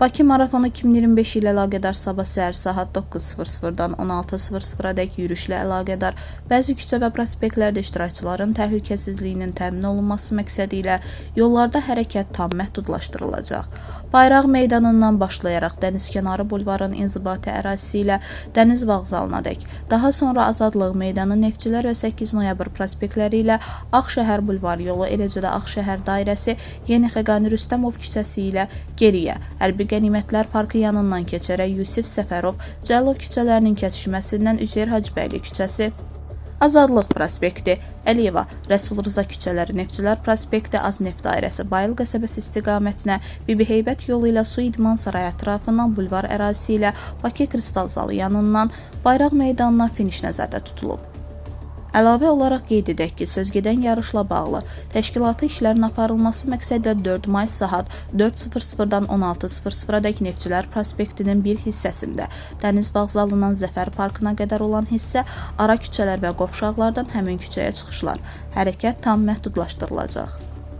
Bakı Marafonu 2025 ilə əlaqədar sabah səhər saat 9:00-dan 16:00-dək yürüşlə əlaqədar bəzi küçə və prospektlərdə iştirakçıların təhlükəsizliyinin təmin olunması məqsədi ilə yollarda hərəkət tam məhdudlaşdırılacaq. Bayraq meydanından başlayaraq Dənizkənarı bulvarının inzibati ərazisi ilə Dəniz vağzalınadək, daha sonra Azadlıq meydanı, Neftçilər və 8 noyabr prospektləri ilə Ağşəhər bulvar yolu, eləcə də Ağşəhər dairəsi, Yeni Xəqani Rüstəmov küçəsi ilə geriyə, Hərbi Qənimətlər Parkı yanından keçərək Yusif Səfərov, Cəlov küçələrinin kəsişməsindən Üzeyir Hacıbəyli küçəsi, Azadlıq prospekti, Əliyeva, Rəsul Rza küçələri, Neftçilər prospekti, Azneft dairəsi, Bayıl qəsəbəsi istiqamətinə Bibi Heybət yolu ilə Su İdman Sarayı ətrafından bulvar ərazisi ilə Bakı Kristal zalı yanından Bayraq meydanına finiş nəzərdə tutulub. Əlavə olaraq qeyd edək ki, sözgedən yarışla bağlı təşkilati işlərin aparılması məqsədilə 4 may saat 4:00-dan 16:00-dək Neftçilər prospektinin bir hissəsində, Dəniz vağzalından Zəfər parkına qədər olan hissə, ara küçələr və qovşaqlardan həmin küçəyə çıxışlar, hərəkət tam məhdudlaşdırılacaq.